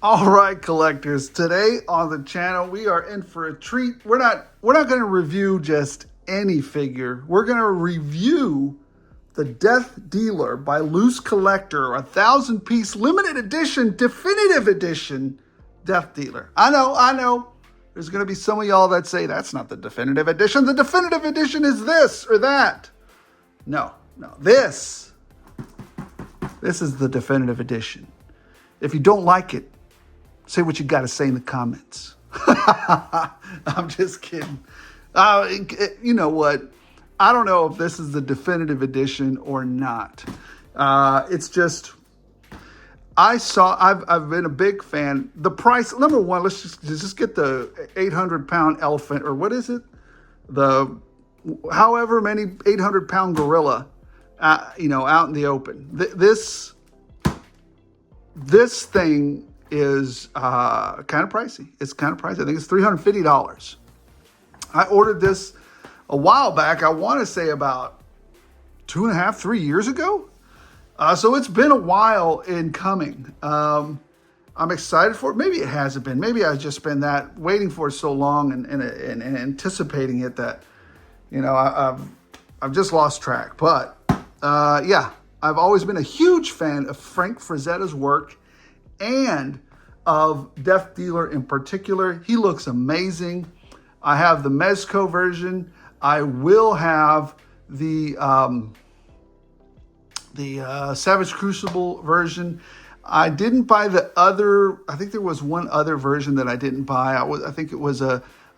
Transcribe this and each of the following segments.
All right, collectors. Today on the channel, we are in for a treat. We're not going to review just any figure. We're going to review the Death Dealer by Loose Collector, 1,000-piece limited edition, definitive edition Death Dealer. I know. There's going to be some of y'all that say that's not the definitive edition. The definitive edition is this or that. No. This is the definitive edition. If you don't like it, say what you got to say in the comments. I'm just kidding. You know what? I don't know if this is the definitive edition or not. It's just, I've been a big fan. The price, number one, let's just get the 800-pound elephant, or what is it? The however many 800-pound gorilla, out in the open. This thing is kind of pricey. It's kind of pricey. I think it's $350. I ordered this a while back. I want to say about 2.5, 3 years ago. So it's been a while in coming. I'm excited for it. Maybe it hasn't been. Maybe I've just been waiting for it so long and anticipating it that, I've just lost track. But yeah, I've always been a huge fan of Frank Frazetta's work and of Death Dealer in particular. He looks amazing. I have the Mezco version. I will have the Savage Crucible version. I didn't buy the other. I think there was one other version that I didn't buy. I think it was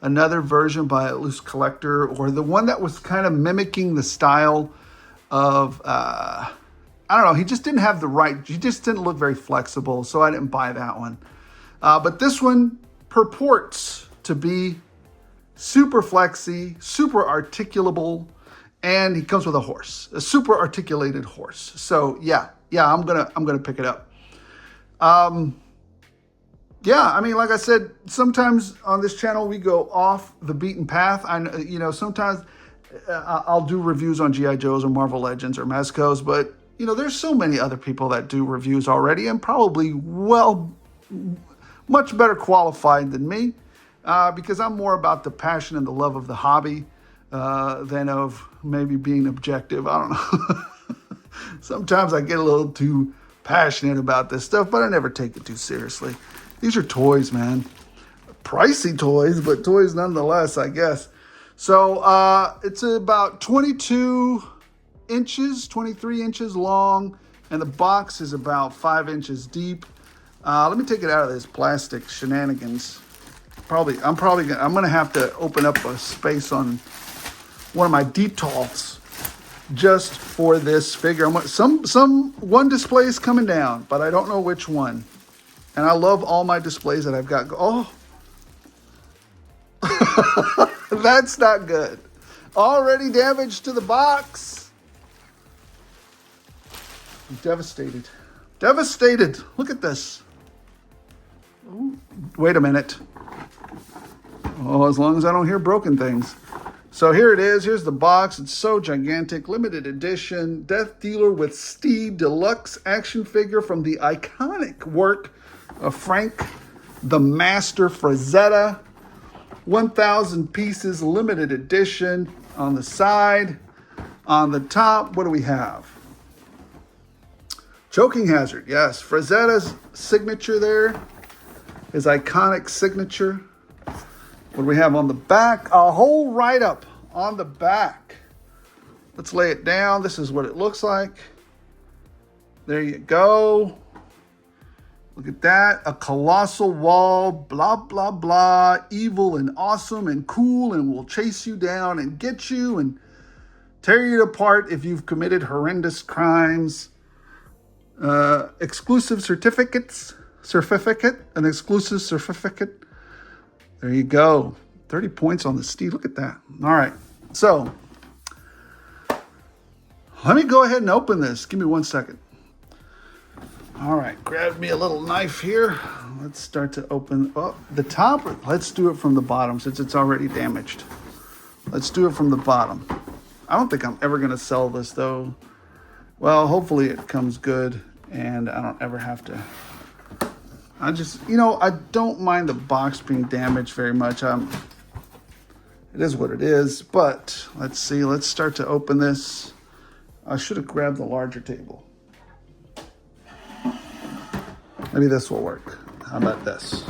another version by a Loose Collector, or the one that was kind of mimicking the style of. I don't know. He just didn't have the right. He just didn't look very flexible, so I didn't buy that one. But this one purports to be super flexy, super articulable, and he comes with a horse, a super articulated horse. So yeah, I'm gonna pick it up. Yeah, I mean, like I said, sometimes on this channel we go off the beaten path. Sometimes I'll do reviews on G.I. Joes or Marvel Legends or Mezcos, but there's so many other people that do reviews already, and probably much better qualified than me, because I'm more about the passion and the love of the hobby than of maybe being objective. I don't know. Sometimes I get a little too passionate about this stuff, but I never take it too seriously. These are toys, man. Pricey toys, but toys nonetheless, I guess. So it's about 22 inches, 23 inches long, and the box is about 5 inches deep. Let me take it out of this plastic shenanigans. I'm gonna have to open up a space on one of my detolfs just for this figure. One display is coming down, but I don't know which one. And I love all my displays that I've got. Oh, that's not good. Already damage to the box. I'm devastated. Devastated. Look at this. Ooh, wait a minute. Oh, as long as I don't hear broken things. So here it is. Here's the box. It's so gigantic. Limited edition. Death Dealer with Steed deluxe action figure from the iconic work of Frank the Master Frazetta. 1,000 pieces, limited edition. On the side, on the top, what do we have? Choking hazard, yes. Frazetta's signature there. His iconic signature. What do we have on the back? A whole write-up on the back. Let's lay it down. This is what it looks like. There you go. Look at that. A colossal wall, blah, blah, blah. Evil and awesome and cool and will chase you down and get you and tear you apart if you've committed horrendous crimes. Exclusive certificate. An exclusive certificate. There you go. 30 points on the Steed. Look at that. All right. So let me go ahead and open this. Give me 1 second. All right. Grab me a little knife here. Let's start to open up the top. Let's do it from the bottom since it's already damaged. Let's do it from the bottom. I don't think I'm ever going to sell this though. Well, hopefully it comes good and I don't ever have to I just, you know, I don't mind the box being damaged very much. It is what it is, but let's see. Let's start to open this. I should have grabbed the larger table. Maybe this will work. How about this?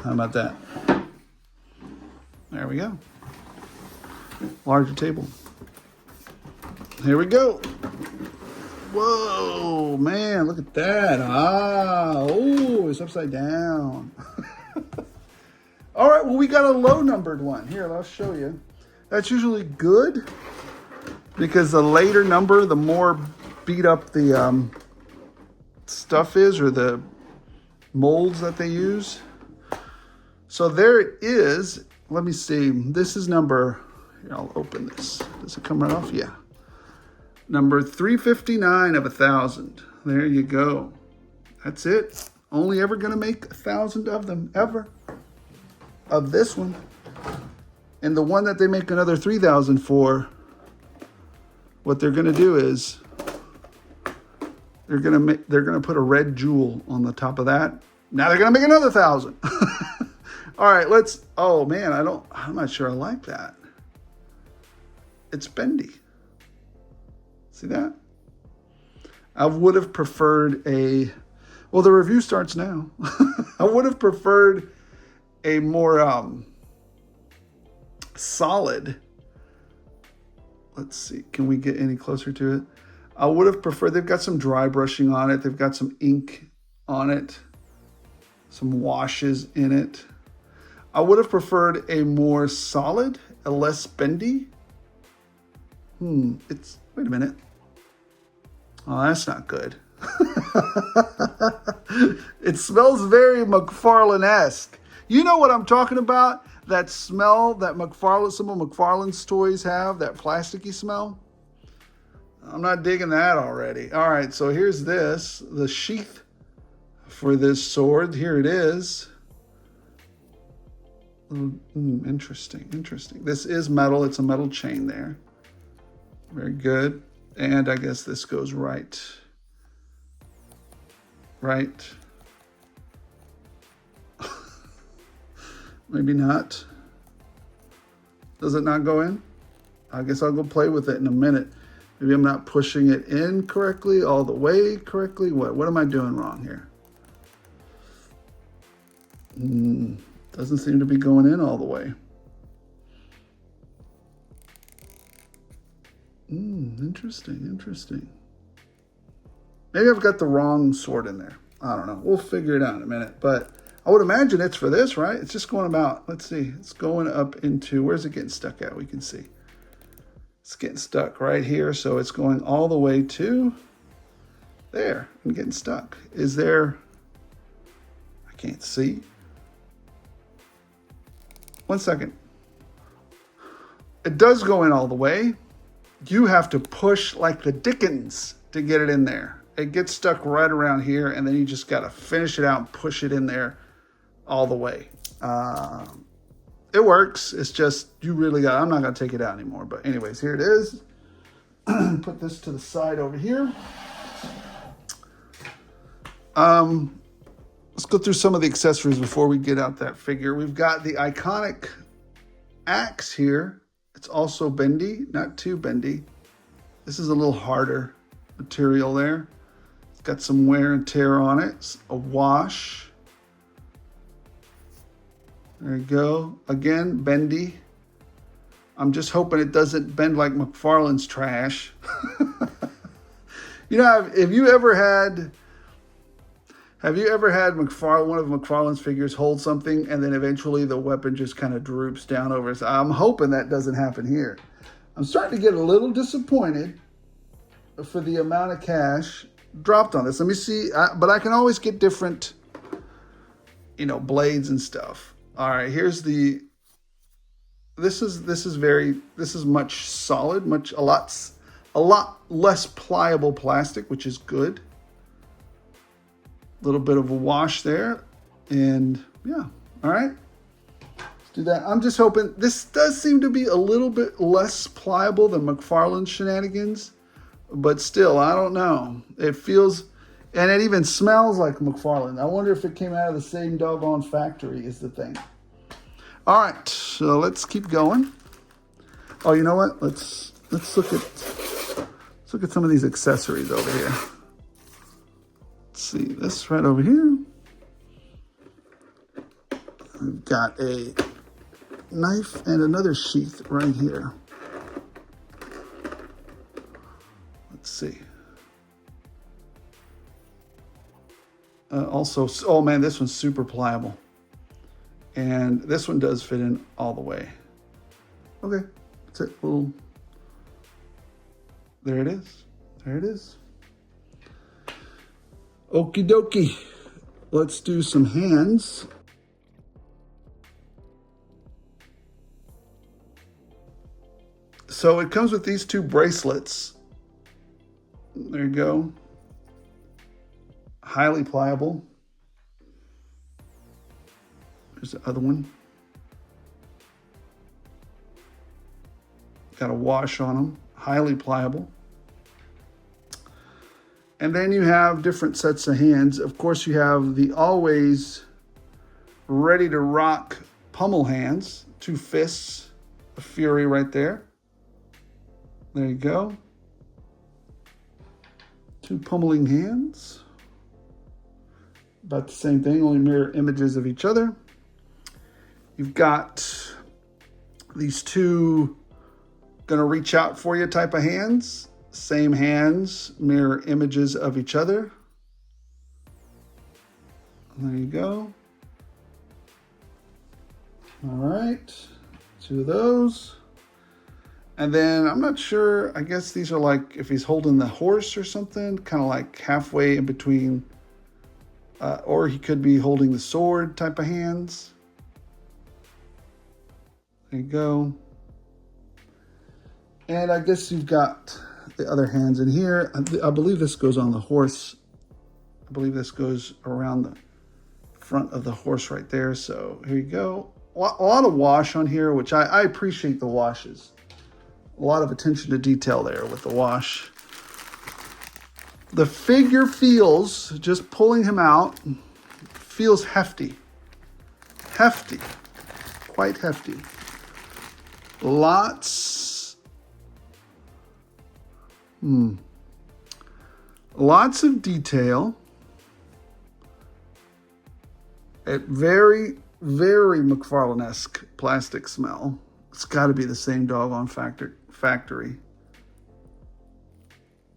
How about that? There we go. Larger table. Here we go. Whoa, man, look at that. Oh, it's upside down. All right, well, we got a low numbered one. Here, I'll show you. That's usually good because the later number, the more beat up the stuff is, or the molds that they use. So there it is. Let me see. This is number, here, I'll open this. Does it come right off? Yeah. Number 359 of 1,000. There you go. That's it. Only ever going to make 1,000 of them, ever. Of this one. And the one that they make another 3,000 for, what they're going to do is they're going to put a red jewel on the top of that. Now they're going to make another 1,000. All right, oh man, I'm not sure I like that. It's bendy. See that? I would have preferred well, the review starts now. I would have preferred a more solid. Let's see, can we get any closer to it? I would have preferred, they've got some dry brushing on it. They've got some ink on it, some washes in it. I would have preferred a more solid, a less bendy. Wait a minute. Oh, that's not good. It smells very McFarlane-esque. You know what I'm talking about? That smell that some of McFarlane's toys have, that plasticky smell. I'm not digging that already. All right, so here's the sheath for this sword. Here it is. Interesting. This is metal. It's a metal chain there. Very good. And I guess this goes right. Maybe not. Does it not go in? I guess I'll go play with it in a minute. Maybe I'm not pushing it in correctly, all the way correctly. What am I doing wrong here? Doesn't seem to be going in all the way. Interesting. Maybe I've got the wrong sword in there. I don't know. We'll figure it out in a minute. But I would imagine it's for this, right? It's just going about, let's see. It's going up into, where's it getting stuck at? We can see. It's getting stuck right here. So it's going all the way to there and getting stuck. Is there, I can't see. 1 second. It does go in all the way. You have to push like the dickens to get it in there. It gets stuck right around here, and then you just got to finish it out and push it in there all the way. It works. It's just, you really got, I'm not going to take it out anymore. But anyways, here it is. Put this to the side over here. Let's go through some of the accessories before we get out that figure. We've got the iconic axe here. It's also bendy, not too bendy. This is a little harder material there. It's got some wear and tear on it. It's a wash. There you go. Again, bendy. I'm just hoping it doesn't bend like McFarlane's trash. You know, have you ever had one of McFarlane's figures hold something and then eventually the weapon just kind of droops down over us? I'm hoping that doesn't happen here. I'm starting to get a little disappointed for the amount of cash dropped on this. Let me see, but I can always get different, blades and stuff. All right, here's the. This is much solid, a lot less pliable plastic, which is good. Little bit of a wash there, and yeah, all right, let's do that. I'm just hoping, this does seem to be a little bit less pliable than McFarlane's shenanigans, but still, I don't know. It feels And it even smells like McFarlane. I wonder if it came out of the same doggone factory is the thing. All right, so let's keep going. Oh, you know what? Let's look at some of these accessories over here. Let's see this right over here. We've got a knife and another sheath right here. Let's see. Also, oh man, this one's super pliable. And this one does fit in all the way. Okay, that's it. Little. There it is. There it is. Okie dokie. Let's do some hands. So it comes with these two bracelets. There you go. Highly pliable. There's the other one. Got a wash on them. Highly pliable. And then you have different sets of hands. Of course, you have the always ready to rock pummel hands. Two fists of fury right there. There you go. Two pummeling hands. About the same thing, only mirror images of each other. You've got these two gonna reach out for you type of hands. Same hands, mirror images of each other. There you go. All right, two of those. And then I'm not sure, I guess these are like if he's holding the horse or something, kind of like halfway in between, or he could be holding the sword type of hands. There you go. And I guess you've got the other hands in here. I believe this goes on the horse. I believe this goes around the front of the horse right there. So here you go. A lot of wash on here, which I appreciate the washes. A lot of attention to detail there with the wash. The figure feels, just pulling him out, feels hefty. Hefty. Quite hefty. Lots of detail. A very, very McFarlane-esque plastic smell. It's got to be the same doggone factory.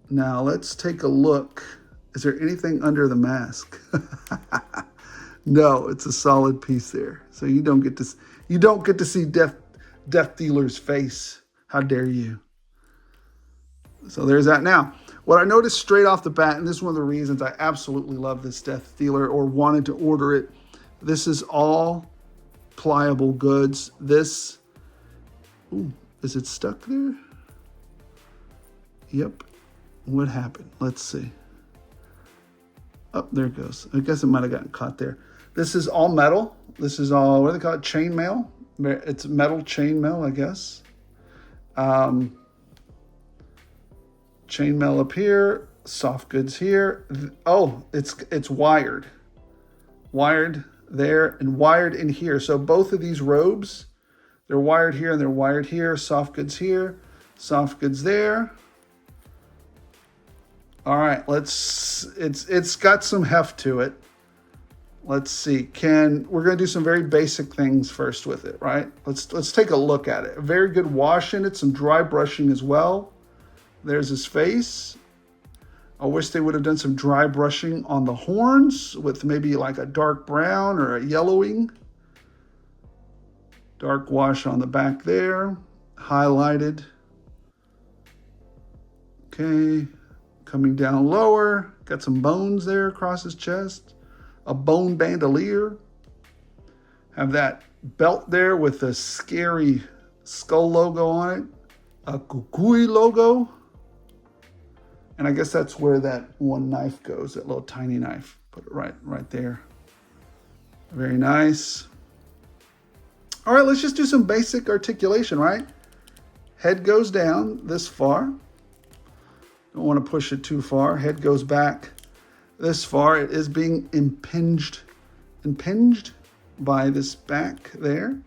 Now let's take a look. Is there anything under the mask? No, it's a solid piece there. So you don't get to see Death Dealer's face. How dare you? So there's that. Now, what I noticed straight off the bat, and this is one of the reasons I absolutely love this Death Dealer or wanted to order it. This is all pliable goods. This, ooh, is it stuck there? Yep. What happened? Let's see. Oh, there it goes. I guess it might have gotten caught there. This is all metal. This is all, what do they call it? Chainmail. It's metal chainmail, I guess. Chainmail up here. Soft goods here. Oh, it's wired. Wired there and wired in here. So both of these robes, they're wired here and they're wired here. Soft goods here. Soft goods there. All right, it's got some heft to it. Let's see. We're gonna do some very basic things first with it, right? Let's take a look at it. A very good wash in it, some dry brushing as well. There's his face. I wish they would have done some dry brushing on the horns with maybe like a dark brown or a yellowing. Dark wash on the back there, highlighted. Okay. Coming down lower, got some bones there across his chest, a bone bandolier. Have that belt there with the scary skull logo on it, a kukui logo. And I guess that's where that one knife goes, that little tiny knife. Put it right there. Very nice. All right, let's just do some basic articulation, right? Head goes down this far. Don't want to push it too far. Head goes back this far. It is being impinged by this back there.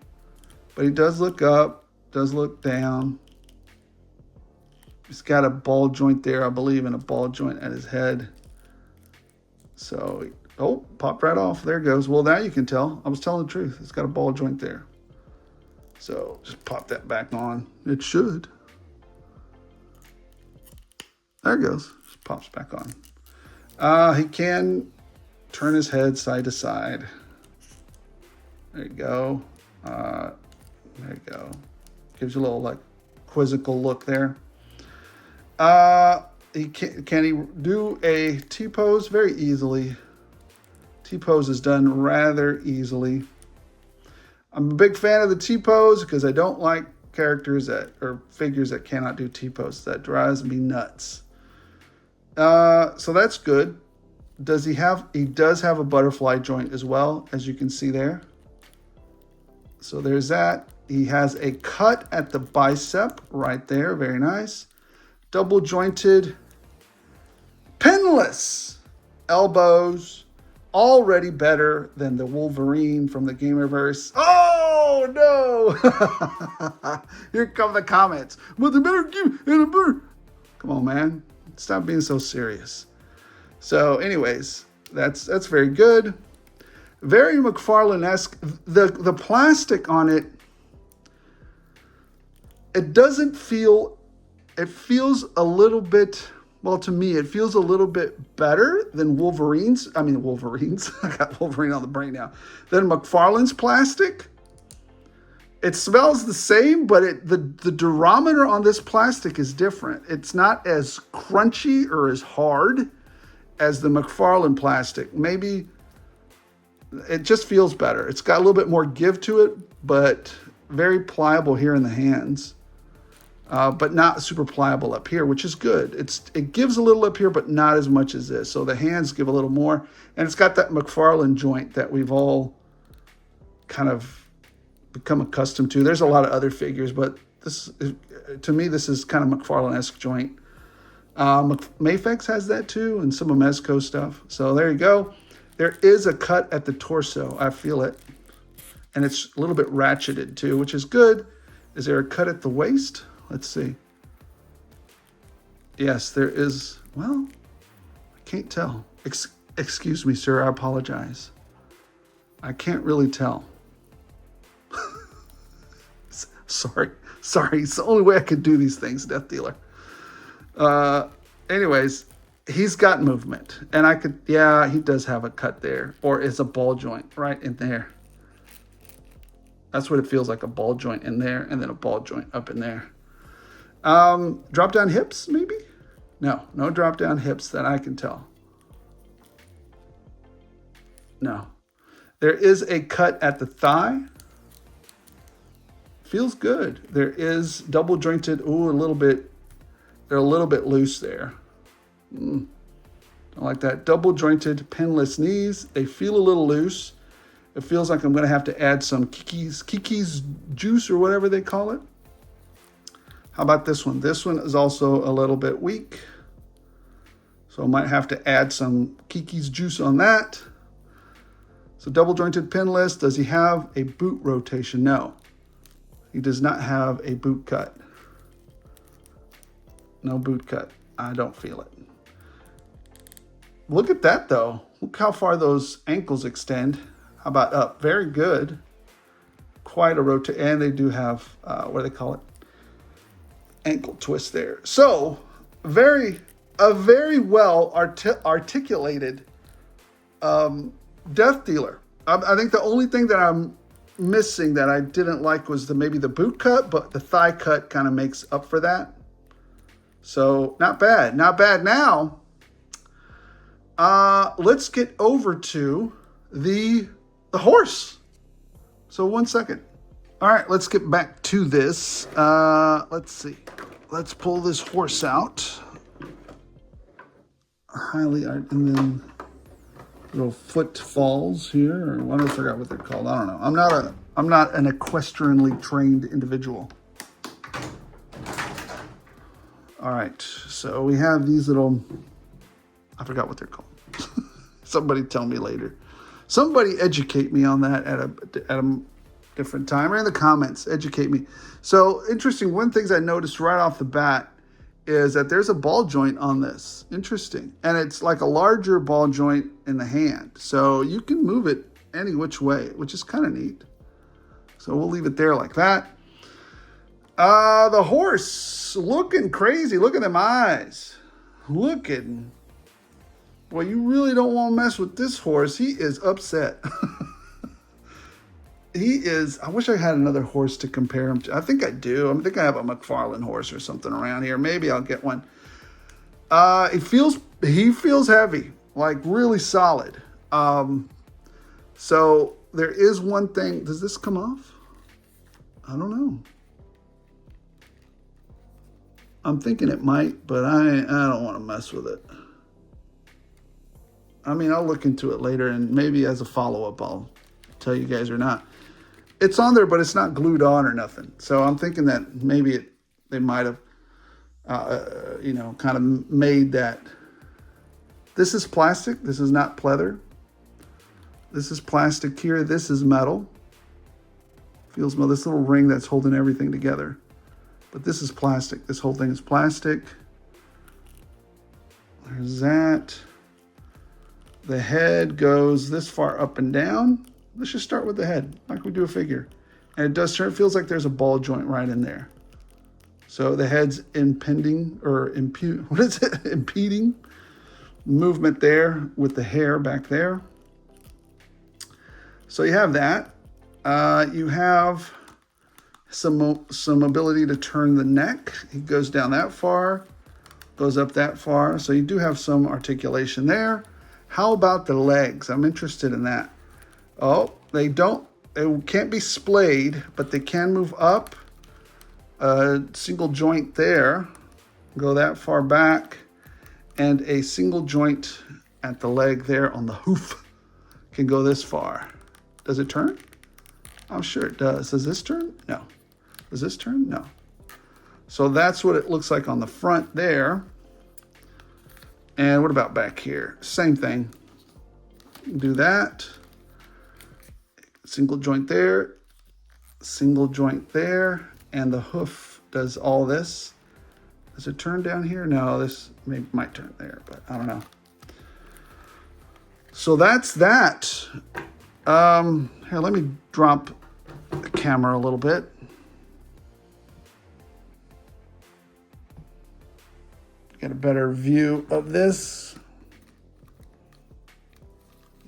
But he does look up, does look down. He's got a ball joint there, I believe, and a ball joint at his head. So, oh, popped right off. There it goes. Well, now you can tell. I was telling the truth. It's got a ball joint there. So, just pop that back on. It should. There it goes. Just pops back on. He can turn his head side to side. There you go. There you go. Gives you a little, like, quizzical look there. Can he do a T-pose? Very easily. T-pose is done rather easily. I'm a big fan of the T-pose because I don't like characters or figures that cannot do T-pose. That drives me nuts. So that's good. He does have a butterfly joint as well, as you can see there. So there's that. He has a cut at the bicep right there. Very nice. Double jointed, pinless elbows. Already better than the Wolverine from the Gamerverse. Oh, no. Here come the comments. Well, they better give and a better. Come on, man. Stop being so serious. So, anyways, that's very good. Very McFarlane-esque. The plastic on it, it doesn't feel, it feels a little bit, well, to me, it feels a little bit better than Wolverine's. I got Wolverine on the brain now. Than McFarlane's plastic. It smells the same, but the durometer on this plastic is different. It's not as crunchy or as hard as the McFarlane plastic. Maybe it just feels better. It's got a little bit more give to it, but very pliable here in the hands. But not super pliable up here, which is good. It gives a little up here, but not as much as this. So the hands give a little more. And it's got that McFarlane joint that we've all kind of become accustomed to. There's a lot of other figures, but to me, this is kind of McFarlane-esque joint. Mafex has that too, and some of Mezco stuff. So there you go. There is a cut at the torso. I feel it. And it's a little bit ratcheted too, which is good. Is there a cut at the waist? Let's see. Yes, there is. Well, I can't tell. Excuse me, sir. I apologize. I can't really tell. Sorry. It's the only way I can do these things, Death Dealer. Anyways, he's got movement. And he does have a cut there. Or it's a ball joint right in there. That's what it feels like, a ball joint in there. And then a ball joint up in there. Drop down hips, maybe? No drop down hips that I can tell. No. There is a cut at the thigh. Feels good. There is double jointed. Ooh, they're a little bit loose there. Don't like that. Double jointed pinless knees. They feel a little loose. It feels like I'm going to have to add some Kiki's juice or whatever they call it. How about this one? This one is also a little bit weak. So I might have to add some Kiki's juice on that. So double jointed pinless. Does he have a boot rotation? No. He does not have a boot cut. No boot cut. I don't feel it. Look at that though. Look how far those ankles extend. How about up? Very good. Quite a rotate. And they do have, what do they call it? Ankle twist there. So, a very well articulated Death Dealer. I think the only thing that I'm missing that I didn't like was maybe the boot cut, but the thigh cut kind of makes up for that. So, not bad. Not bad. Now, let's get over to the horse. So, 1 second. All right, let's get back to this. Let's see. Let's pull this horse out. And then little footfalls here, or I forgot what they're called. I don't know. I'm not an equestrianly trained individual. All right, so we have these little. I forgot what they're called. Somebody tell me later. Somebody educate me on that at a different time, or in the comments, educate me. So interesting. One of the things I noticed right off the bat is that there's a ball joint on this. Interesting. And it's like a larger ball joint in the hand. So you can move it any which way, which is kind of neat. So we'll leave it there like that. The horse looking crazy. Look at them eyes. Looking. Well, you really don't want to mess with this horse. He is upset. He is. I wish I had another horse to compare him to. I think I do. I think I have a McFarlane horse or something around here. Maybe I'll get one. He feels heavy, like really solid. So there is one thing. Does this come off? I don't know. I'm thinking it might, but I don't want to mess with it. I mean, I'll look into it later, and maybe as a follow-up, I'll tell you guys or not. It's on there, but it's not glued on or nothing. So I'm thinking that maybe they might have, kind of made that. This is plastic. This is not pleather. This is plastic here. This is metal. Feels metal. This little ring that's holding everything together. But this is plastic. This whole thing is plastic. There's that. The head goes this far up and down. Let's just start with the head, like we do a figure. And it does turn, it feels like there's a ball joint right in there. So the head's impeding movement there with the hair back there. So you have that. You have some ability to turn the neck. It goes down that far, goes up that far. So you do have some articulation there. How about the legs? I'm interested in that. Oh, they can't be splayed, but they can move up. A single joint there, go that far back, and a single joint at the leg there on the hoof can go this far. Does it turn? I'm sure it does. Does this turn? No. Does this turn? No. So that's what it looks like on the front there. And what about back here? Same thing. Do that. Single joint there, single joint there, and the hoof does all this. Does it turn down here? No, this might turn there, but I don't know. So that's that. Here, let me drop the camera a little bit. Get a better view of this.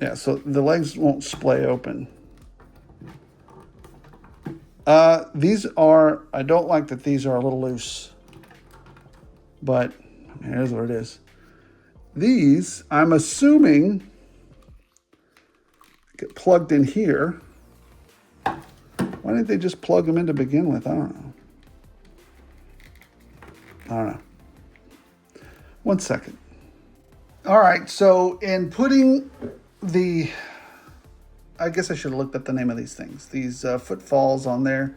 Yeah, so the legs won't splay open. I don't like that these are a little loose, but here's what it is. These, I'm assuming, get plugged in here. Why didn't they just plug them in to begin with? I don't know. One second. All right, so in putting I guess I should have looked up the name of these things. These footfalls on there.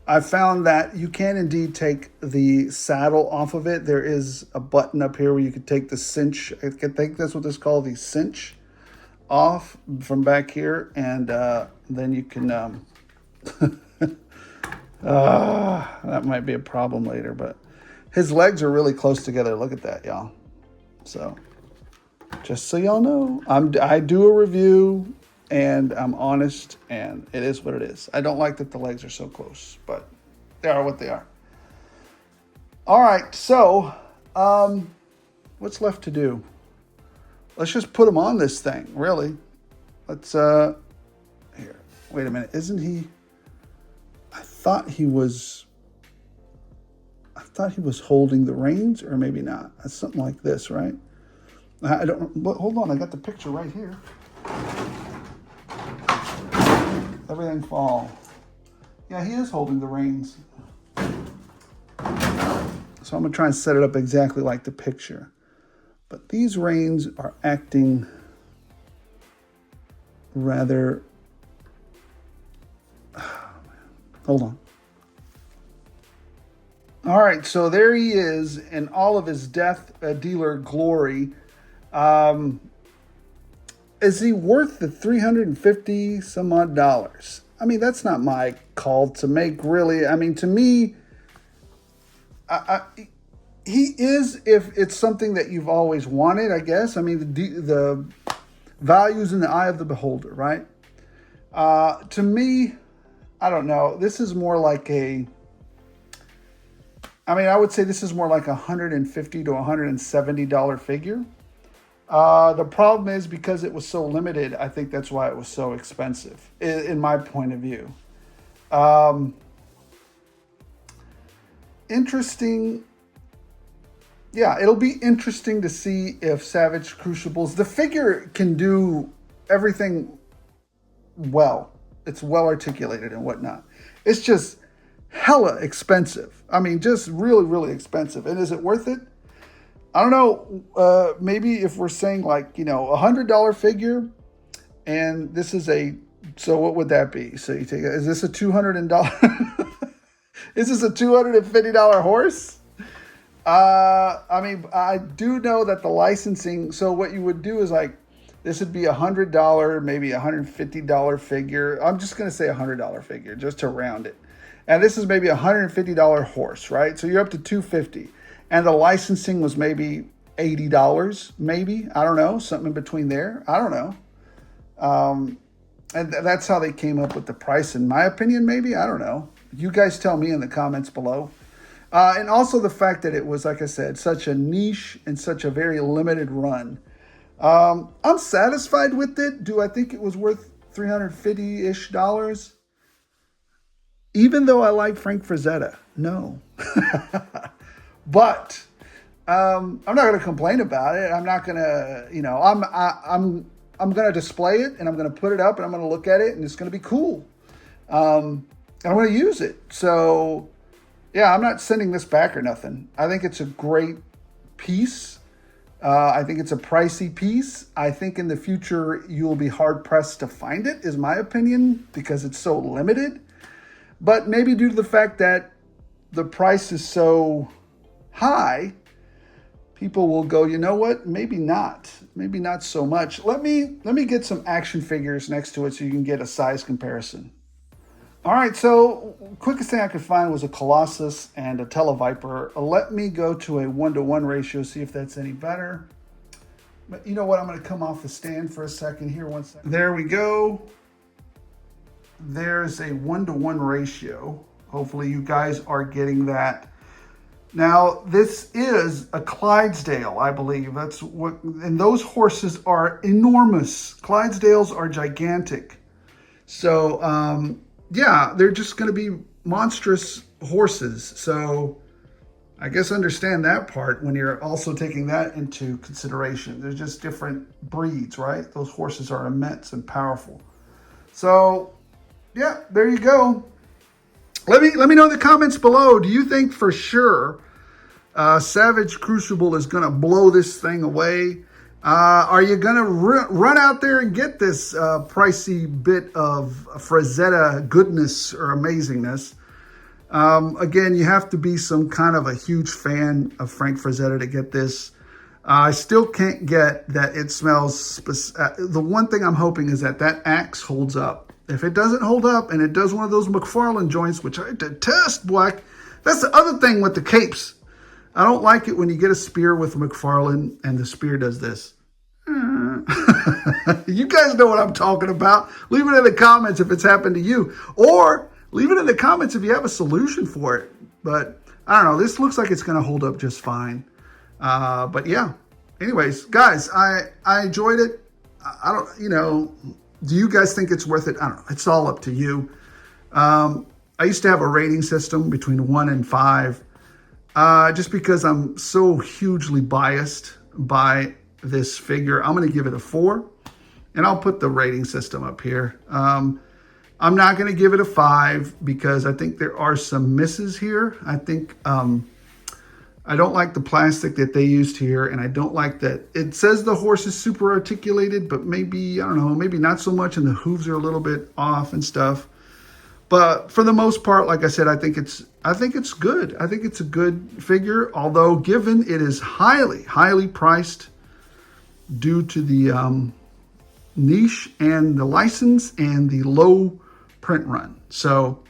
I found that you can indeed take the saddle off of it. There is a button up here where you could take the cinch. I think that's what this is called, the cinch off from back here. And then you can, that might be a problem later, but his legs are really close together. Look at that, y'all. So just so y'all know, I do a review. And I'm honest, and it is what it is. I don't like that the legs are so close, but they are what they are. All right, so what's left to do? Let's just put him on this thing, really. Let's, here, wait a minute. Isn't he, I thought he was holding the reins, or maybe not. That's something like this, right? I don't, but hold on, I got the picture right here. Everything fall. Yeah, he is holding the reins. So I'm going to try and set it up exactly like the picture. But these reins are acting rather... Hold on. All right, so there he is in all of his death dealer glory. is he worth the 350 some odd dollars? I mean, that's not my call to make, really. I mean, to me, he is, if it's something that you've always wanted, I guess. I mean, the value's in the eye of the beholder, right? To me, I don't know. This is more like I would say this is more like $150 to $170 figure. The problem is because it was so limited, I think that's why it was so expensive, in my point of view. Interesting. Yeah, it'll be interesting to see if Savage Crucibles, the figure can do everything well. It's well articulated and whatnot. It's just hella expensive. I mean, just really, really expensive. And is it worth it? I don't know. Maybe if we're saying like, $100 figure, and this is so what would that be? So you take, is this a $200? Is this a $250 horse? I mean, I do know that the licensing, so what you would do is like, this would be $100, maybe $150 figure. I'm just going to say $100 figure just to round it. And this is maybe $150 horse, right? So you're up to $250. And the licensing was maybe $80, maybe. I don't know, something in between there. I don't know. And that's how they came up with the price, in my opinion, maybe. I don't know. You guys tell me in the comments below. And also the fact that it was, like I said, such a niche and such a very limited run. I'm satisfied with it. Do I think it was worth $350-ish? Even though I like Frank Frazetta, no. But I'm not going to complain about it. I'm not going to, I'm going to display it, and I'm going to put it up, and I'm going to look at it, and it's going to be cool. And I'm going to use it. So, yeah, I'm not sending this back or nothing. I think it's a great piece. I think it's a pricey piece. I think in the future you'll be hard-pressed to find it, is my opinion, because it's so limited. But maybe due to the fact that the price is so high, people will go, you know what? Maybe not. Maybe not so much. Let me get some action figures next to it so you can get a size comparison. All right, so quickest thing I could find was a Colossus and a Televiper. Let me go to a 1-to-1 ratio, see if that's any better. But you know what? I'm going to come off the stand for a second here. 1 second. There we go. There's a 1-to-1 ratio. Hopefully you guys are getting that. Now, this is a Clydesdale, I believe. That's what, and those horses are enormous. Clydesdales are gigantic. So, yeah, they're just going to be monstrous horses. So I guess understand that part when you're also taking that into consideration. There's just different breeds, right? Those horses are immense and powerful. So, yeah, there you go. Let me know in the comments below. Do you think for sure Savage Crucible is going to blow this thing away? Are you going to run out there and get this pricey bit of Frazetta goodness or amazingness? Again, you have to be some kind of a huge fan of Frank Frazetta to get this. I still can't get that it smells... the one thing I'm hoping is that axe holds up. If it doesn't hold up and it does one of those McFarlane joints, which I detest, Black, that's the other thing with the capes. I don't like it when you get a spear with McFarlane and the spear does this. You guys know what I'm talking about. Leave it in the comments if it's happened to you. Or leave it in the comments if you have a solution for it. But I don't know. This looks like it's going to hold up just fine. But yeah. Anyways, guys, I enjoyed it. I don't, do you guys think it's worth it? I don't know. It's all up to you. I used to have a rating system between 1 and 5. Just because I'm so hugely biased by this figure, I'm going to give it a 4. And I'll put the rating system up here. I'm not going to give it a 5 because I think there are some misses here. I think I don't like the plastic that they used here, and I don't like that it says the horse is super articulated, but maybe, I don't know, maybe not so much, and the hooves are a little bit off and stuff. But for the most part, like I said, I think it's good. I think it's a good figure, although given it is highly, highly priced due to the niche and the license and the low print run. So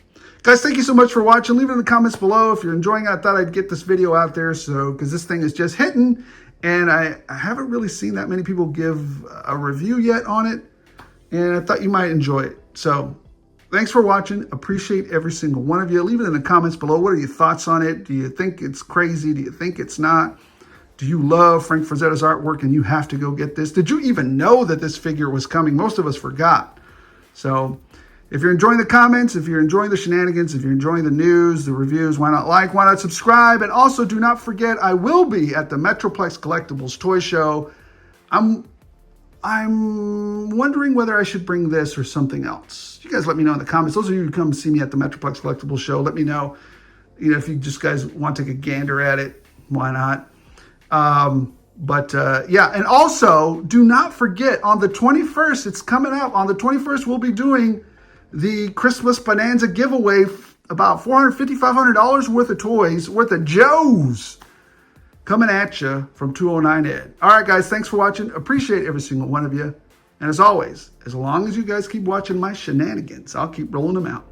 guys, thank you so much for watching. Leave it in the comments below if you're enjoying it. I thought I'd get this video out there, so because this thing is just hitting, and I haven't really seen that many people give a review yet on it, and I thought you might enjoy it. So thanks for watching. Appreciate every single one of you. Leave it in the comments below. What are your thoughts on it? Do you think it's crazy? Do you think it's not? Do you love Frank Frazetta's artwork and you have to go get this? Did you even know that this figure was coming? Most of us forgot. So if you're enjoying the comments, if you're enjoying the shenanigans, if you're enjoying the news, the reviews, why not like, why not subscribe? And also do not forget, I will be at the Metroplex Collectibles Toy Show. I'm wondering whether I should bring this or something else. You guys let me know in the comments. Those of you who come see me at the Metroplex Collectibles Show, let me know, if you just guys want to take a gander at it, why not? Yeah, and also do not forget on the 21st, it's coming up. On the 21st, we'll be doing the Christmas Bonanza giveaway, about $450, $500 worth of toys, worth of Joes coming at you from 209 Ed. All right, guys, thanks for watching. Appreciate every single one of you. And as always, as long as you guys keep watching my shenanigans, I'll keep rolling them out.